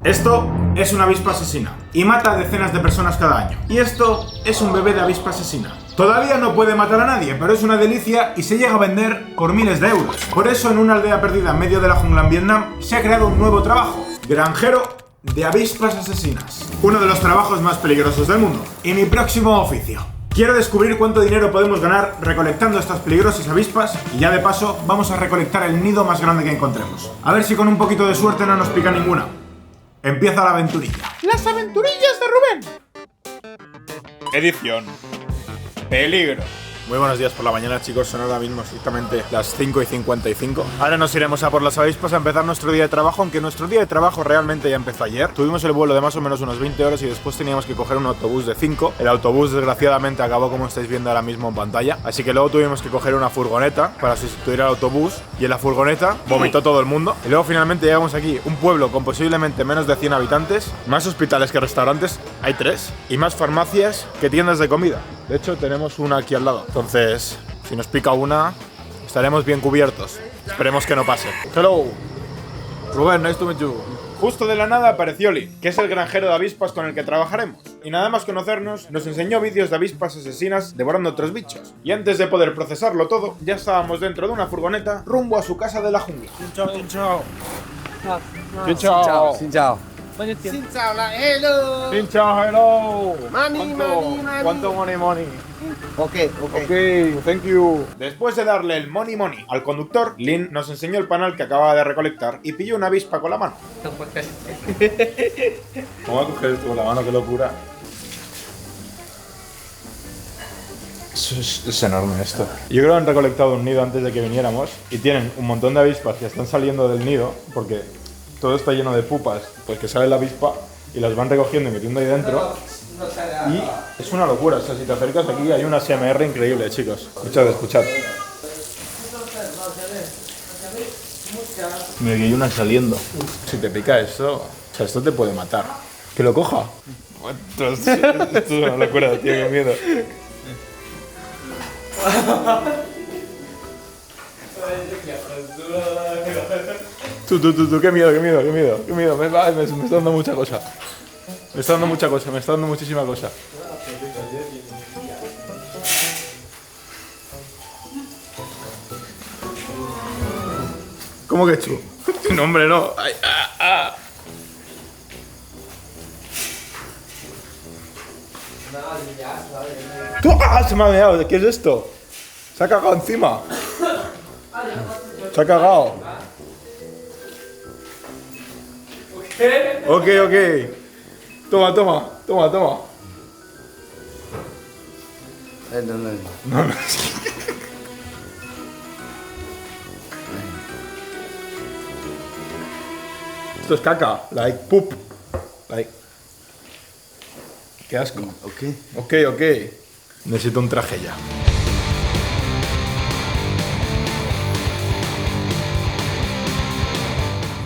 Esto es una avispa asesina y mata a decenas de personas cada año. Y esto es un bebé de avispa asesina. Todavía no puede matar a nadie, pero es una delicia y se llega a vender por miles de euros. Por eso en una aldea perdida en medio de la jungla en Vietnam se ha creado un nuevo trabajo: granjero de avispas asesinas. Uno de los trabajos más peligrosos del mundo. Y mi próximo oficio: quiero descubrir cuánto dinero podemos ganar recolectando estas peligrosas avispas y ya de paso vamos a recolectar el nido más grande que encontremos. A ver si con un poquito de suerte no nos pica ninguna. Empieza la aventurilla. Las aventurillas de Rubén. Edición Peligro. Muy buenos días por la mañana, chicos. Son ahora mismo exactamente las 5:55. Ahora nos iremos a por las avispas a empezar nuestro día de trabajo, aunque nuestro día de trabajo realmente ya empezó ayer. Tuvimos el vuelo de más o menos unos 20 horas y después teníamos que coger un autobús de 5. El autobús desgraciadamente acabó como estáis viendo ahora mismo en pantalla, así que luego tuvimos que coger una furgoneta para sustituir al autobús y en la furgoneta vomitó todo el mundo. Y luego finalmente llegamos aquí, un pueblo con posiblemente menos de 100 habitantes, más hospitales que restaurantes, hay 3, y más farmacias que tiendas de comida. De hecho tenemos una aquí al lado. Entonces, si nos pica una, estaremos bien cubiertos. Esperemos que no pase. Hello. Rubén, nice to meet you. Justo de la nada apareció Lee, que es el granjero de avispas con el que trabajaremos. Y nada más conocernos, nos enseñó vídeos de avispas asesinas devorando otros bichos. Y antes de poder procesarlo todo, ya estábamos dentro de una furgoneta rumbo a su casa de la jungla. Xin chào. Xin chào. Xin chào là hello. Xin chao, hello. Money. ¿Cuánto money? Ok. Ok, thank you. Después de darle el money al conductor, Lin nos enseñó el panal que acababa de recolectar y pilló una avispa con la mano. ¿Cómo va a coger esto con la mano? ¡Qué locura! Es enorme esto. Yo creo que han recolectado un nido antes de que viniéramos y tienen un montón de avispas que están saliendo del nido porque todo está lleno de pupas, pues que sale la avispa y las van recogiendo y metiendo ahí dentro. Y es una locura, o sea, si te acercas aquí hay una ASMR increíble, chicos. Escuchad. Mira, que hay una saliendo. Si te pica esto, o sea, esto te puede matar. ¿Que lo coja? Esto es una locura, tío, qué miedo. Tú, qué miedo. Me está dando mucha cosa. Me está dando muchísima cosa. ¿Cómo que chu? No, hombre, no. Ay, ¡Tú! ¡Ah! Se me ha meado. ¿Qué es esto? Se ha cagado encima. Se ha cagado. Ok. Toma. No. Esto es caca. Like poop. Like. Qué asco. Ok. Necesito un traje ya.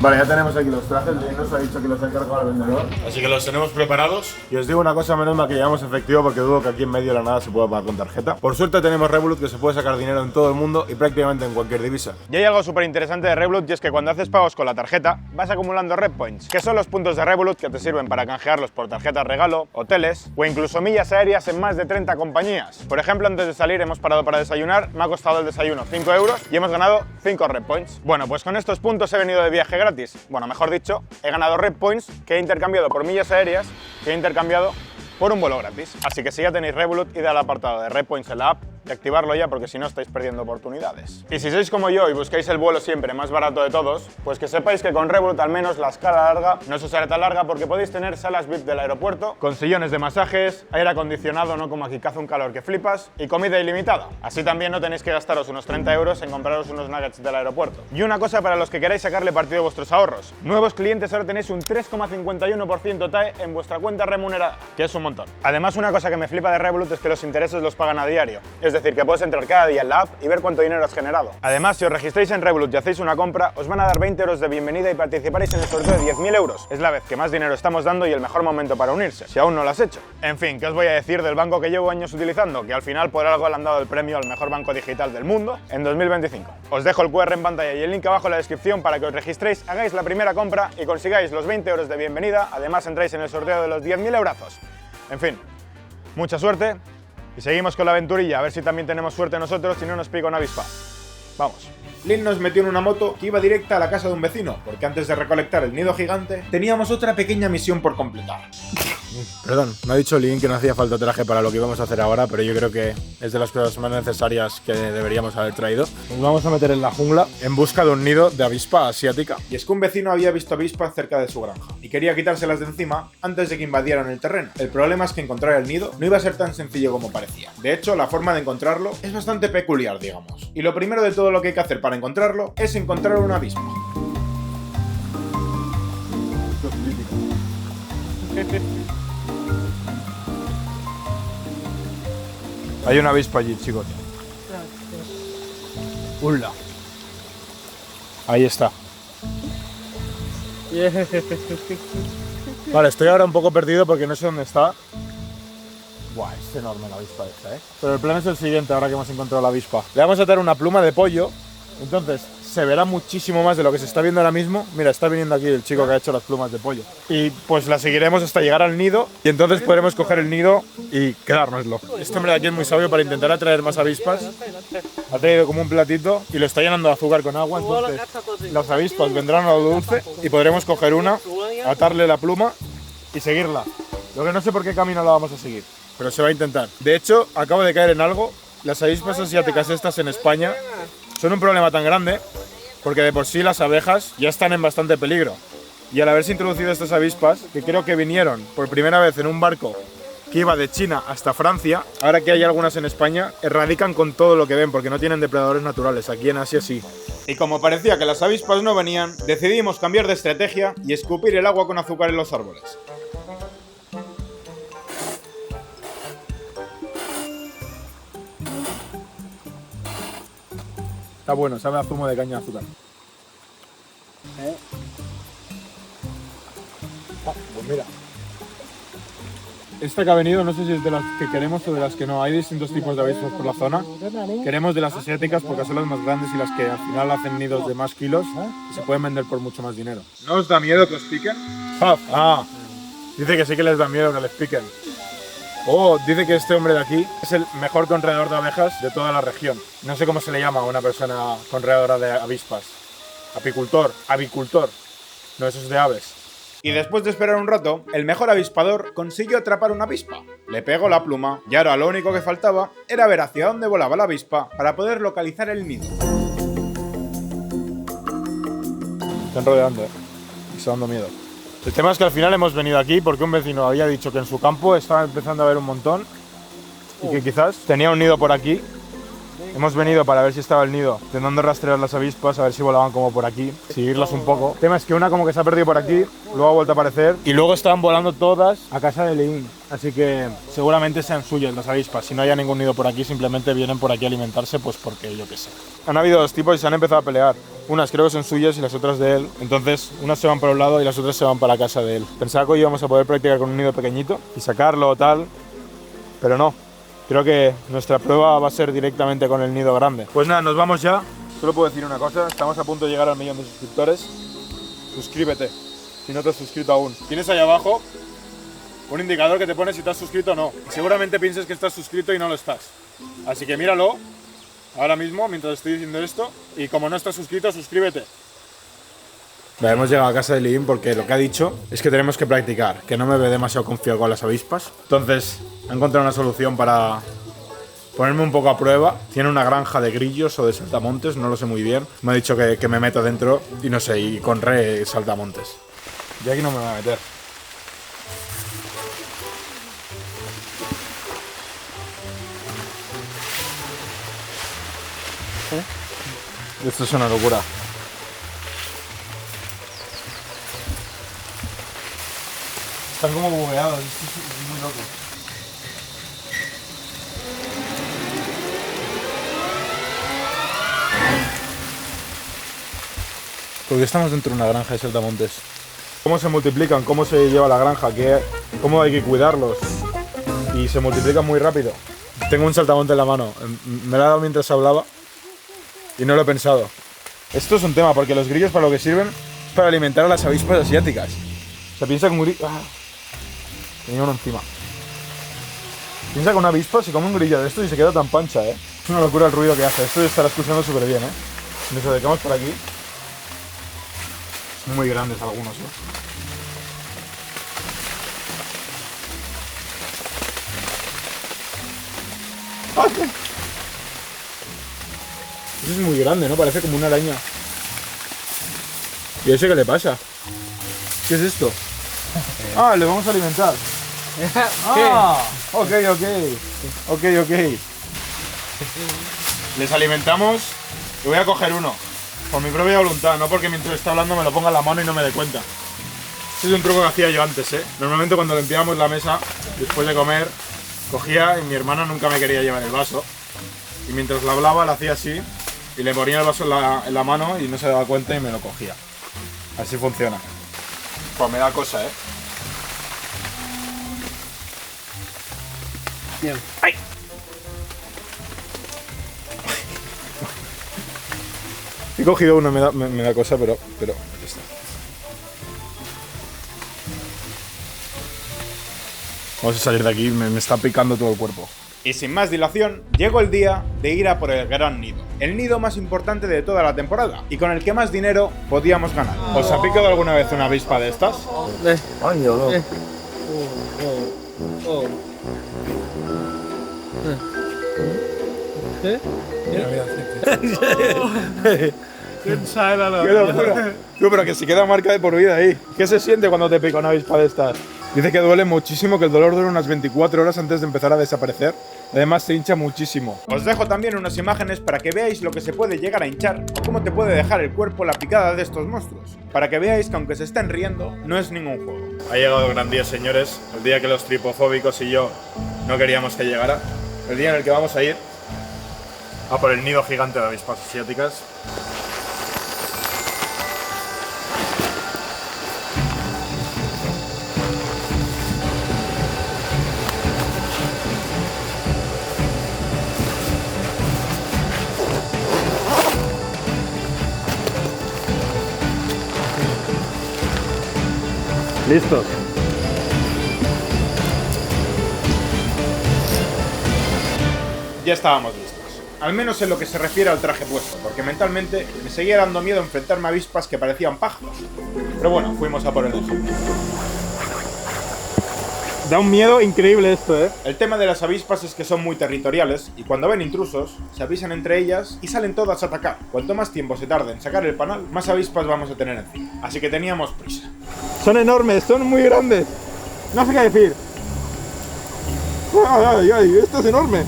Vale, ya tenemos aquí los trajes, Lin nos ha dicho que los ha encargado al vendedor. Así que los tenemos preparados. Y os digo una cosa, menos mal que llevamos efectivo porque dudo que aquí en medio de la nada se pueda pagar con tarjeta. Por suerte tenemos Revolut, que se puede sacar dinero en todo el mundo y prácticamente en cualquier divisa. Y hay algo súper interesante de Revolut y es que cuando haces pagos con la tarjeta vas acumulando Red Points, que son los puntos de Revolut que te sirven para canjearlos por tarjetas regalo, hoteles o incluso millas aéreas en más de 30 compañías. Por ejemplo, antes de salir hemos parado para desayunar, me ha costado el desayuno 5 euros y hemos ganado 5 Red Points. Bueno, pues con estos puntos he venido de viaje gratis. Bueno, mejor dicho, he ganado Red Points que he intercambiado por millas aéreas que he intercambiado por un vuelo gratis. Así que si ya tenéis Revolut, id al apartado de Red Points en la app y activarlo ya porque si no estáis perdiendo oportunidades. Y si sois como yo y buscáis el vuelo siempre más barato de todos, pues que sepáis que con Revolut al menos la escala larga no se será tan larga porque podéis tener salas VIP del aeropuerto con sillones de masajes, aire acondicionado no como aquí que hace un calor que flipas y comida ilimitada. Así también no tenéis que gastaros unos 30 euros en compraros unos nuggets del aeropuerto. Y una cosa para los que queráis sacarle partido a vuestros ahorros. Nuevos clientes ahora tenéis un 3,51% TAE en vuestra cuenta remunerada, que es un montón. Además, una cosa que me flipa de Revolut es que los intereses los pagan a diario. Es Es decir, que puedes entrar cada día en la app y ver cuánto dinero has generado. Además, si os registráis en Revolut y hacéis una compra, os van a dar 20 euros de bienvenida y participaréis en el sorteo de 10.000 euros. Es la vez que más dinero estamos dando y el mejor momento para unirse, si aún no lo has hecho. En fin, ¿qué os voy a decir del banco que llevo años utilizando? Que al final por algo le han dado el premio al mejor banco digital del mundo en 2025. Os dejo el QR en pantalla y el link abajo en la descripción para que os registréis, hagáis la primera compra y consigáis los 20 euros de bienvenida. Además, entráis en el sorteo de los 10.000 eurazos. En fin, mucha suerte y seguimos con la aventurilla, a ver si también tenemos suerte nosotros y no nos pica una avispa. Vamos. Lynn nos metió en una moto que iba directa a la casa de un vecino, porque antes de recolectar el nido gigante, teníamos otra pequeña misión por completar. Perdón, me ha dicho Lynn que no hacía falta traje para lo que íbamos a hacer ahora, pero yo creo que es de las cosas más necesarias que deberíamos haber traído. Nos vamos a meter en la jungla en busca de un nido de avispa asiática. Y es que un vecino había visto avispas cerca de su granja y quería quitárselas de encima antes de que invadieran el terreno. El problema es que encontrar el nido no iba a ser tan sencillo como parecía. De hecho, la forma de encontrarlo es bastante peculiar, digamos. Y lo primero de todo lo que hay que hacer para encontrarlo es encontrar una avispa. Hay una avispa allí, chicos. ¡Hola! Ahí está. Vale, estoy ahora un poco perdido porque no sé dónde está. Buah, es enorme la avispa esta, ¿eh? Pero el plan es el siguiente, ahora que hemos encontrado la avispa. Le vamos a dar una pluma de pollo, entonces se verá muchísimo más de lo que se está viendo ahora mismo. Mira, está viniendo aquí el chico que ha hecho las plumas de pollo. Y pues la seguiremos hasta llegar al nido y entonces podremos coger el nido y quedárnoslo. Este hombre de aquí es muy sabio para intentar atraer más avispas. Ha traído como un platito y lo está llenando de azúcar con agua, entonces las avispas vendrán a lo dulce y podremos coger una, atarle la pluma y seguirla. Lo que no sé por qué camino la vamos a seguir, pero se va a intentar. De hecho, acabo de caer en algo. Las avispas asiáticas estas en España son un problema tan grande porque de por sí las abejas ya están en bastante peligro. Y al haberse introducido estas avispas, que creo que vinieron por primera vez en un barco que iba de China hasta Francia, ahora que hay algunas en España, erradican con todo lo que ven porque no tienen depredadores naturales. Aquí en Asia sí. Y como parecía que las avispas no venían, decidimos cambiar de estrategia y escupir el agua con azúcar en los árboles. Está bueno, sabe a zumo de caña de azúcar. Pues mira. Esta que ha venido, no sé si es de las que queremos o de las que no. Hay distintos tipos de avispas por la zona. Queremos de las asiáticas porque son las más grandes y las que al final hacen nidos de más kilos y se pueden vender por mucho más dinero. ¿No os da miedo que os piquen? Ah, dice que sí que les da miedo que les piquen. Oh, dice que este hombre de aquí es el mejor conreador de abejas de toda la región. No sé cómo se le llama a una persona conreadora de avispas. Apicultor, avicultor. No, eso es de aves. Y después de esperar un rato, el mejor avispador consiguió atrapar una avispa. Le pegó la pluma y ahora lo único que faltaba era ver hacia dónde volaba la avispa para poder localizar el nido. Están rodeando, y está dando miedo. El tema es que al final hemos venido aquí porque un vecino había dicho que en su campo estaba empezando a haber un montón y que quizás tenía un nido por aquí. Hemos venido para ver si estaba el nido, intentando rastrear las avispas, a ver si volaban como por aquí, seguirlas un poco. El tema es que una como que se ha perdido por aquí, luego ha vuelto a aparecer y luego estaban volando todas a casa de Leín. Así que seguramente sean suyas las avispas. Si no haya ningún nido por aquí, simplemente vienen por aquí a alimentarse, pues porque yo qué sé. Han habido dos tipos y se han empezado a pelear. Unas creo que son suyas y las otras de él. Entonces, unas se van para un lado y las otras se van para casa de él. Pensaba que hoy íbamos a poder practicar con un nido pequeñito y sacarlo o tal, pero no. Creo que nuestra prueba va a ser directamente con el nido grande. Pues nada, nos vamos ya. Solo puedo decir una cosa, estamos a punto de llegar al 1.000.000 de suscriptores. Suscríbete, si no te has suscrito aún. Tienes ahí abajo un indicador que te pone si te has suscrito o no. Seguramente pienses que estás suscrito y no lo estás. Así que míralo ahora mismo mientras estoy diciendo esto. Y como no estás suscrito, suscríbete. Hemos llegado a casa de Leín porque lo que ha dicho es que tenemos que practicar, que no me ve demasiado confiado con las avispas. Entonces, he encontrado una solución para ponerme un poco a prueba. Tiene una granja de grillos o de saltamontes, no lo sé muy bien. Me ha dicho que me meto dentro y no sé, y con saltamontes. Yo aquí no me voy a meter. Esto es una locura. Están como bugueados, esto es muy loco. Porque estamos dentro de una granja de saltamontes. ¿Cómo se multiplican? ¿Cómo se lleva la granja? ¿Cómo hay que cuidarlos? Y se multiplican muy rápido. Tengo un saltamonte en la mano. Me lo ha dado mientras hablaba y no lo he pensado. Esto es un tema porque los grillos para lo que sirven es para alimentar a las avispas asiáticas. Se piensa que un grillo... ¡Ah! Tenía uno encima. Piensa que una avispa se come un grillo de estos y se queda tan pancha, ¿eh? Es una locura el ruido que hace. Esto estará escuchando súper bien, ¿eh? Nos acercamos por aquí. Son muy grandes algunos, ¿eh? ¡Ah! Eso es muy grande, ¿no? Parece como una araña. ¿Y ese qué le pasa? ¿Qué es esto? Ah, le vamos a alimentar. Ah, ok. Les alimentamos y voy a coger uno. Por mi propia voluntad, no porque mientras está hablando me lo ponga en la mano y no me dé cuenta. Este es un truco que hacía yo antes, ¿eh? Normalmente cuando limpiábamos la mesa, después de comer, cogía y mi hermana nunca me quería llevar el vaso. Y mientras la hablaba, la hacía así y le ponía el vaso en la mano y no se daba cuenta y me lo cogía. Así funciona. Pues me da cosa, ¿eh? Bien. ¡Ay! He cogido uno, me da cosa, pero ya está. Vamos a salir de aquí, me está picando todo el cuerpo. Y sin más dilación, llegó el día de ir a por el gran nido. El nido más importante de toda la temporada y con el que más dinero podíamos ganar. ¿Os ha picado alguna vez una avispa de estas? Ay, no. ¡Qué locura! Tú, pero que se queda marca de por vida ahí. ¿Qué se siente cuando te pica una avispa de estas? Dice que duele muchísimo, que el dolor dura unas 24 horas antes de empezar a desaparecer. Además se hincha muchísimo. Os dejo también unas imágenes para que veáis lo que se puede llegar a hinchar o cómo te puede dejar el cuerpo la picada de estos monstruos. Para que veáis que aunque se estén riendo, no es ningún juego. Ha llegado el gran día, señores. El día que los tripofóbicos y yo no queríamos que llegara. El día en el que vamos a ir a por el nido gigante de avispas asiáticas. ¿Listos? Ya estábamos listos. Al menos en lo que se refiere al traje puesto, porque mentalmente me seguía dando miedo enfrentarme a avispas que parecían pájaros. Pero bueno, fuimos a por el ejemplo. Da un miedo increíble esto, ¿eh? El tema de las avispas es que son muy territoriales y cuando ven intrusos, se avisan entre ellas y salen todas a atacar. Cuanto más tiempo se tarde en sacar el panal, más avispas vamos a tener encima. Así que teníamos prisa. Son enormes, son muy grandes. No sé qué decir. ¡Ay, esto es enorme!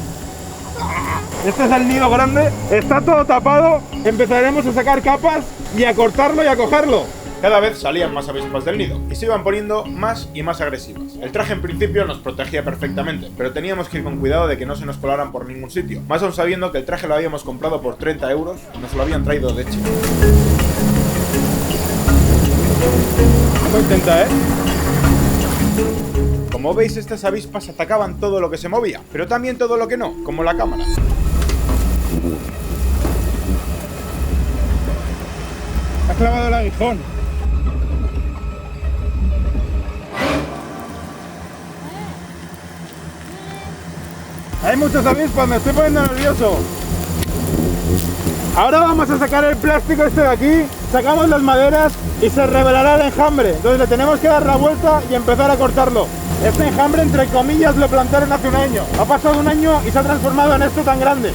Este es el nido grande, está todo tapado. Empezaremos a sacar capas y a cortarlo y a cogerlo. Cada vez salían más avispas del nido y se iban poniendo más y más agresivas. El traje en principio nos protegía perfectamente, pero teníamos que ir con cuidado de que no se nos colaran por ningún sitio. Más aún sabiendo que el traje lo habíamos comprado por 30 euros y nos lo habían traído de China. Muy contenta, ¿eh? Como veis, estas avispas atacaban todo lo que se movía, pero también todo lo que no, como la cámara. Ha clavado el aguijón. Hay muchas avispas, me estoy poniendo nervioso. Ahora vamos a sacar el plástico este de aquí, sacamos las maderas y se revelará el enjambre. Entonces le tenemos que dar la vuelta y empezar a cortarlo. Este enjambre, entre comillas, lo plantaron hace un año. Ha pasado un año y se ha transformado en esto tan grande.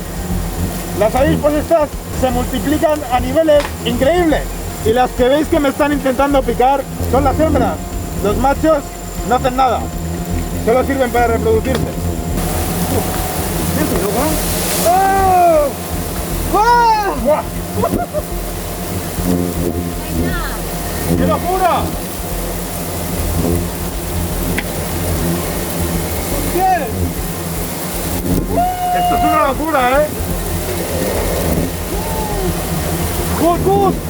Las avispas estas se multiplican a niveles increíbles. Y las que veis que me están intentando picar son las hembras. Los machos no hacen nada. Solo sirven para reproducirse. ¡Oh! ¡Oh! ¡Guau! ¡Qué locura! ¿Qué? Esto es una locura, ¿eh? ¡Joder!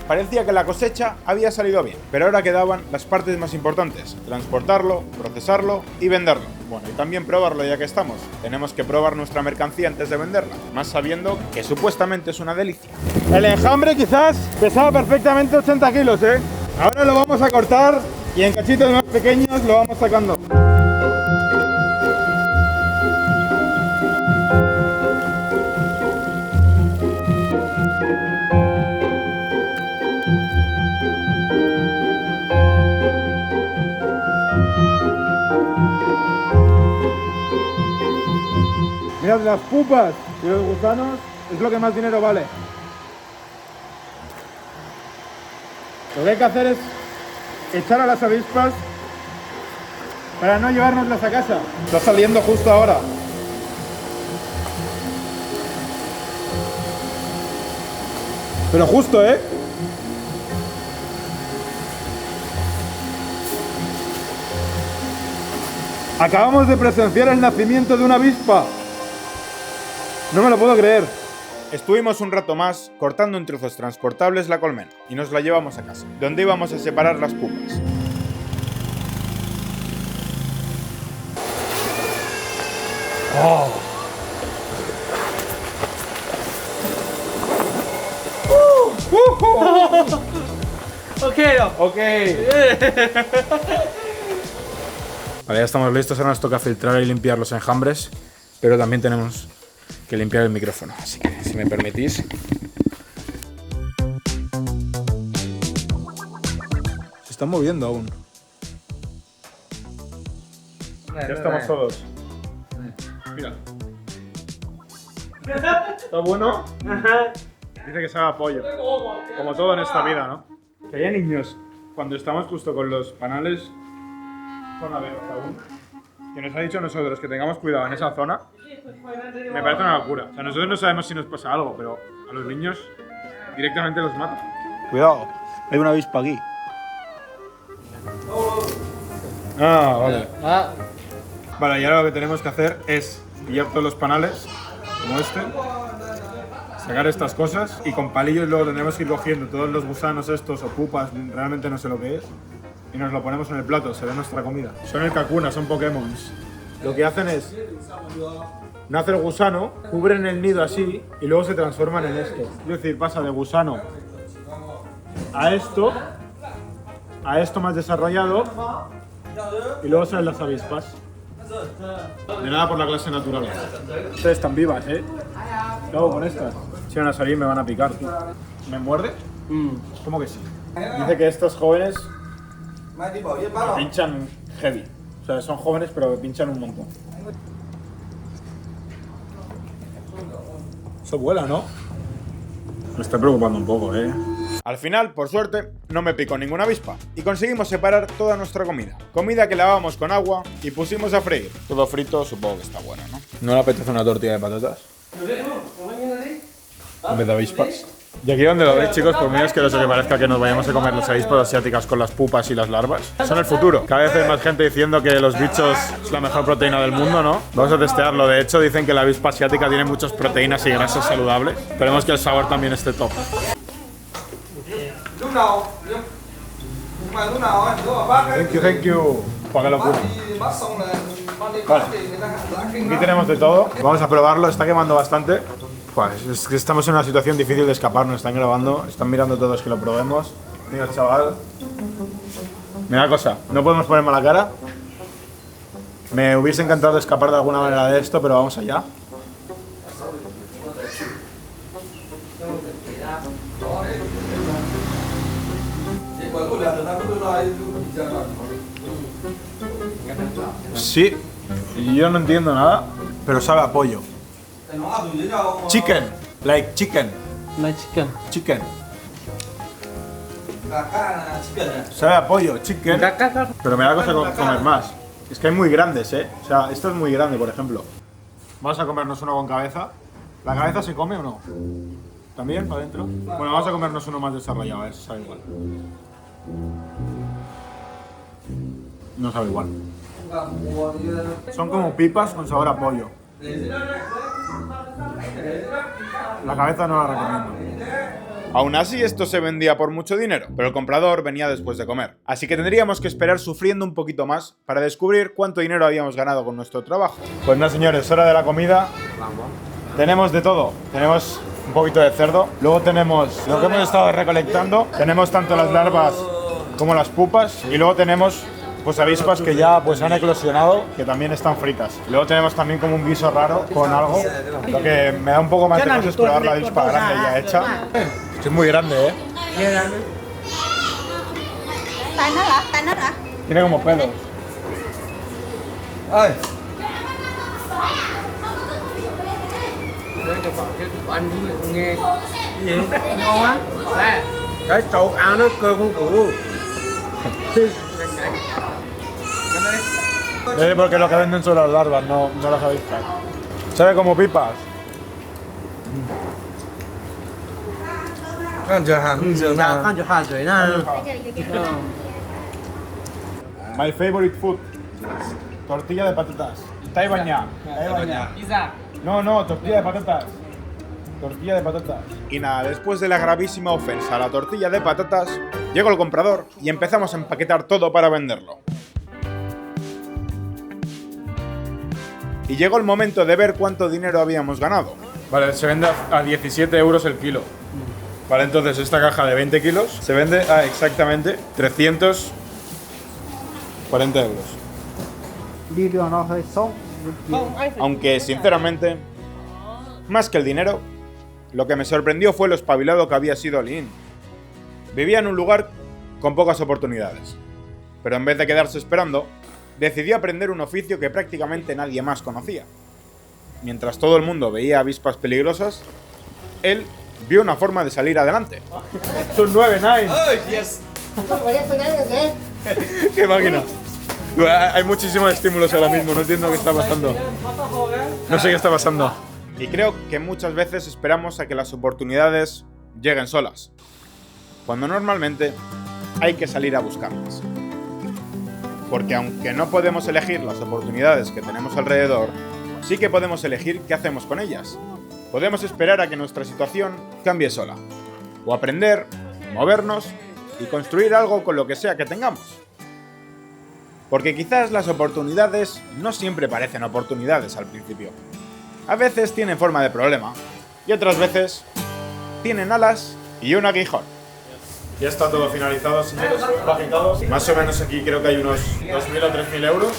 Parecía que la cosecha había salido bien, pero ahora quedaban las partes más importantes: transportarlo, procesarlo y venderlo. Bueno, y también probarlo, ya que estamos. Tenemos que probar nuestra mercancía antes de venderla, más sabiendo que supuestamente es una delicia. El enjambre quizás pesaba perfectamente 80 kilos, ¿eh? Ahora lo vamos a cortar y en cachitos más pequeños lo vamos sacando. Mirad, las pupas y los gusanos es lo que más dinero vale. Lo que hay que hacer es echar a las avispas para no llevárnoslas a casa. Está saliendo justo ahora. Pero justo, ¿eh? Acabamos de presenciar el nacimiento de una avispa. No me lo puedo creer. Estuvimos un rato más cortando en trozos transportables la colmena y nos la llevamos a casa, donde íbamos a separar las pupas. Ok. Vale, ya estamos listos. Ahora nos toca filtrar y limpiar los enjambres, pero también tenemos que limpiar el micrófono. Así que, si me permitís. Se están moviendo aún. Ya estamos todos. Mira. ¿Está bueno? Dice que sabe a pollo. Como todo en esta vida, ¿no? Que haya niños, cuando estamos justo con los panales, zona B aún, que nos ha dicho a nosotros que tengamos cuidado en esa zona, me parece una locura. O sea, nosotros no sabemos si nos pasa algo, pero a los niños directamente los mata. Cuidado, hay una avispa aquí. Ah, vale. Vale, y ahora lo que tenemos que hacer es pillar todos los panales, como este, sacar estas cosas y con palillos luego tendremos que ir cogiendo todos los gusanos estos o pupas, realmente no sé lo que es, y nos lo ponemos en el plato, será nuestra comida. Son el Kakuna, son Pokémon. Lo que hacen es, nace el gusano, cubren el nido así y luego se transforman en esto. Es decir, pasa de gusano a esto más desarrollado y luego salen las avispas. De nada por la clase natural. Ustedes están vivas, ¿eh? ¿Qué hago con estas? Si van a salir me van a picar, tío. ¿Me muerde? ¿Cómo que sí? Dice que estos jóvenes pinchan heavy. O sea, son jóvenes pero pinchan un montón. Eso vuela, ¿no? Me está preocupando un poco, ¿eh? Al final, por suerte, no me picó ninguna avispa y conseguimos separar toda nuestra comida. Comida que lavamos con agua y pusimos a freír. Todo frito, supongo que está bueno, ¿no? ¿No le apetece una tortilla de patatas? En vez de avispas. Y aquí donde lo veis, chicos, por mí es que no sé que parezca que nos vayamos a comer las avispas asiáticas con las pupas y las larvas. Son el futuro. Cada vez hay más gente diciendo que los bichos es la mejor proteína del mundo, ¿no? Vamos a testearlo. De hecho, dicen que la avispa asiática tiene muchas proteínas y grasas saludables. Esperemos que el sabor también esté top. Thank you. Para que lo prueben. Vale. Aquí tenemos de todo. Vamos a probarlo. Está quemando bastante. Pues es que estamos en una situación difícil de escapar. Nos están grabando. Están mirando todos que lo probemos. Mira, chaval. Mira la cosa. No podemos poner mala cara. Me hubiese encantado escapar de alguna manera de esto, pero vamos allá. Sí, yo no entiendo nada, pero sabe a pollo. Chicken, like chicken. Chicken. Sabe a pollo, chicken. Pero me da cosa comer más. Es que hay muy grandes, ¿eh? O sea, esto es muy grande, por ejemplo. Vamos a comernos uno con cabeza. ¿La cabeza se come o no? ¿También para adentro? Bueno, vamos a comernos uno más desarrollado, a ver si sabe igual. No sabe igual. Son como pipas con sabor a pollo. La cabeza no la recomiendo. Aún así, esto se vendía por mucho dinero, pero el comprador venía después de comer. Así que tendríamos que esperar sufriendo un poquito más para descubrir cuánto dinero habíamos ganado con nuestro trabajo. Pues nada, señores, hora de la comida. Tenemos de todo. Tenemos un poquito de cerdo. Luego tenemos lo que hemos estado recolectando. Tenemos tanto las larvas como las pupas. Y luego tenemos pues avispas que ya pues han eclosionado, que también están fritas. Luego tenemos también como un guiso raro con algo. Lo que me da un poco más de cosas es probar la avispa grande ya hecha. Es muy grande, ¿eh? Tiene como pelos. Cái trộn áo nó cơ con củ. Porque lo que venden son las larvas, no las avispas. ¿Sabe como pipas? My favorite food. Tortilla de patatas. Taibaña. No, tortilla de patatas. Tortilla de patatas. Y nada, después de la gravísima ofensa a la tortilla de patatas, llegó el comprador y empezamos a empaquetar todo para venderlo. Y llegó el momento de ver cuánto dinero habíamos ganado. Vale, se vende a 17 euros el kilo. Vale, entonces esta caja de 20 kilos se vende a exactamente 340 euros. Aunque, sinceramente, más que el dinero, lo que me sorprendió fue lo espabilado que había sido Lin. Vivía en un lugar con pocas oportunidades, pero en vez de quedarse esperando, decidió aprender un oficio que prácticamente nadie más conocía. Mientras todo el mundo veía avispas peligrosas, él vio una forma de salir adelante. Son 9, 9. ¡Qué máquina! Hay muchísimos estímulos ahora mismo, no entiendo qué está pasando. No sé qué está pasando. Y creo que muchas veces esperamos a que las oportunidades lleguen solas, cuando normalmente hay que salir a buscarlas. Porque aunque no podemos elegir las oportunidades que tenemos alrededor, sí que podemos elegir qué hacemos con ellas. Podemos esperar a que nuestra situación cambie sola, o aprender, movernos y construir algo con lo que sea que tengamos. Porque quizás las oportunidades no siempre parecen oportunidades al principio. A veces tienen forma de problema, y otras veces tienen alas y un aguijón. Ya está todo finalizado, señores, empaquetados. Más o menos aquí creo que hay unos 2.000 o 3.000 euros.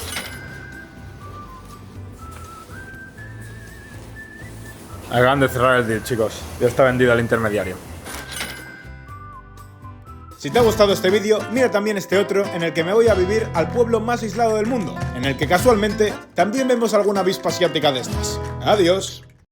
Acaban de cerrar el deal, chicos. Ya está vendido al intermediario. Si te ha gustado este vídeo, mira también este otro en el que me voy a vivir al pueblo más aislado del mundo, en el que casualmente también vemos alguna avispa asiática de estas. ¡Adiós!